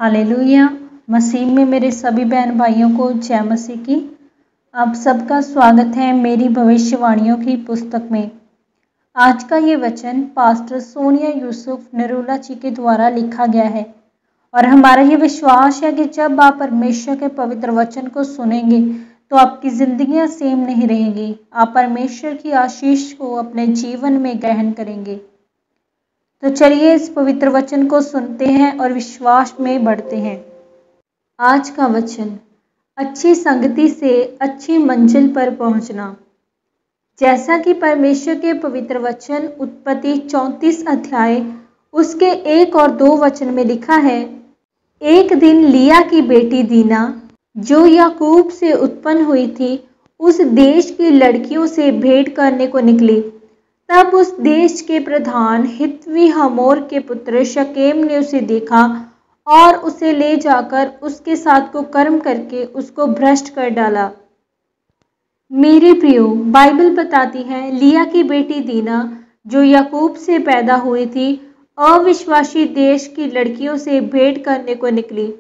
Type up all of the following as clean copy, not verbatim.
Hallelujah. मसीह में मेरे सभी बहन भाइयों को जय मसीह की। आप सबका स्वागत है मेरी भविष्यवाणियों की पुस्तक में। आज का ये वचन पास्टर सोनिया यूसुफ नरूला जी के द्वारा लिखा गया है और हमारा ये विश्वास है कि जब आप परमेश्वर के पवित्र वचन को सुनेंगे तो आपकी जिंदगियां सेम नहीं रहेंगी। आप परमेश्वर की आशीष को अपने जीवन में ग्रहण करेंगे। तो चलिए इस पवित्र वचन को सुनते हैं और विश्वास में बढ़ते हैं। आज का वचन, अच्छी संगति से अच्छी मंजिल पर पहुंचना। जैसा कि परमेश्वर के पवित्र वचन उत्पत्ति 34 अध्याय उसके 1 और 2 वचन में लिखा है, एक दिन लिया की बेटी दीना जो याकूब से उत्पन्न हुई थी उस देश की लड़कियों से भेंट करने को निकली। तब उस देश के प्रधान हित्वी हमोर के पुत्र शकेम ने उसे देखा और उसे ले जाकर उसके साथ को कर्म करके उसको भ्रष्ट कर डाला। मेरे प्रियो, बाइबल बताती है लिया की बेटी दीना जो याकूब से पैदा हुई थी अविश्वासी देश की लड़कियों से भेंट करने को निकली।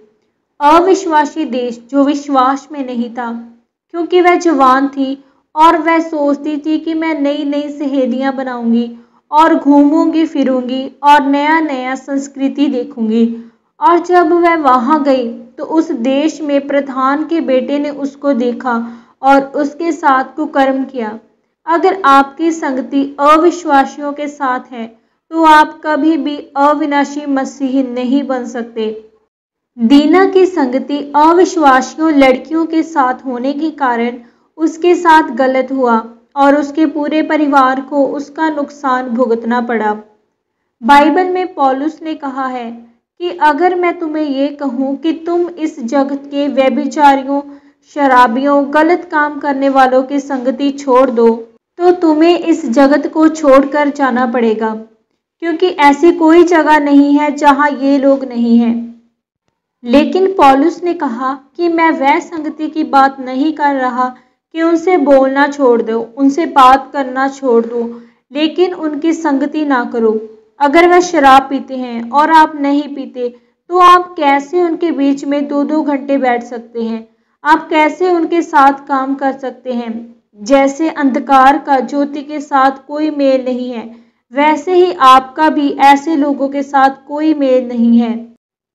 अविश्वासी देश जो विश्वास में नहीं था, क्योंकि वह जवान थी और वह सोचती थी कि मैं नई नई सहेलियां बनाऊंगी और घूमूंगी फिरूंगी और नया नया संस्कृति देखूंगी। और जब वह वहां गई तो उस देश में प्रधान के बेटे ने उसको देखा और उसके साथ कुकर्म किया। अगर आपकी संगति अविश्वासियों के साथ है तो आप कभी भी अविनाशी मसीही नहीं बन सकते। दीना की संगति अविश्वासियों लड़कियों के साथ होने के कारण उसके साथ गलत हुआ और उसके पूरे परिवार को उसका नुकसान भुगतना पड़ा। बाइबल में पौलुस ने कहा है कि अगर मैं तुम्हें ये कहूँ कि तुम इस जगत के व्यभिचारियों, शराबियों, गलत काम करने वालों की संगति छोड़ दो तो तुम्हें इस जगत को छोड़कर जाना पड़ेगा, क्योंकि ऐसी कोई जगह नहीं है जहाँ ये लोग नहीं हैं। लेकिन पौलुस ने कहा कि मैं वह संगति की बात नहीं कर रहा कि उनसे बोलना छोड़ दो, उनसे बात करना छोड़ दो, लेकिन उनकी संगति ना करो। अगर वह शराब पीते हैं और आप नहीं पीते तो आप कैसे उनके बीच में 2-2 घंटे बैठ सकते हैं? आप कैसे उनके साथ काम कर सकते हैं? जैसे अंधकार का ज्योति के साथ कोई मेल नहीं है, वैसे ही आपका भी ऐसे लोगों के साथ कोई मेल नहीं है।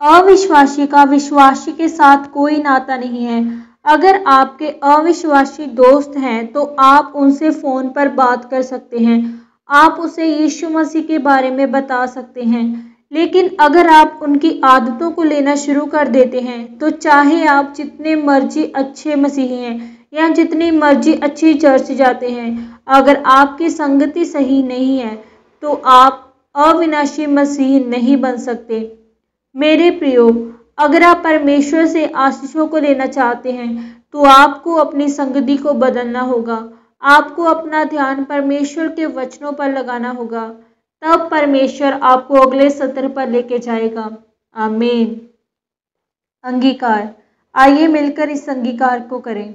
अविश्वासी का विश्वासी के साथ कोई नाता नहीं है। अगर आपके अविश्वासी दोस्त हैं तो आप उनसे फ़ोन पर बात कर सकते हैं, आप उसे यीशु मसीह के बारे में बता सकते हैं। लेकिन अगर आप उनकी आदतों को लेना शुरू कर देते हैं तो चाहे आप जितने मर्जी अच्छे मसीही हैं या जितनी मर्जी अच्छी चर्च जाते हैं, अगर आपकी संगति सही नहीं है तो आप अविनाशी मसीही नहीं बन सकते। मेरे प्रियो, अगर आप परमेश्वर से आशीषों को लेना चाहते हैं तो आपको अपनी संगति को बदलना होगा। आपको अपना ध्यान परमेश्वर के वचनों पर लगाना होगा, तब परमेश्वर आपको अगले सत्र पर लेके जाएगा। आमीन। अंगीकार। आइए मिलकर इस अंगीकार को करें।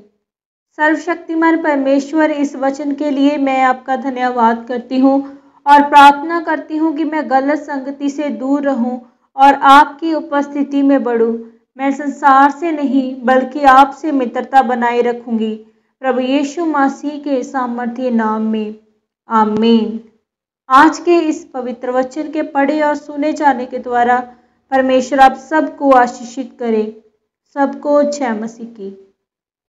सर्वशक्तिमान परमेश्वर, इस वचन के लिए मैं आपका धन्यवाद करती हूँ और प्रार्थना करती हूँ कि मैं गलत संगति से दूर रहूँ और आपकी उपस्थिति में बढ़ूं। मैं संसार से नहीं बल्कि आपसे मित्रता बनाए रखूंगी, प्रभु यीशु मसीह के सामर्थ्य नाम में। आमीन। आज के इस पवित्र वचन के पढ़े और सुने जाने के द्वारा परमेश्वर आप सबको आशीषित करे। सबको जय मसीह की।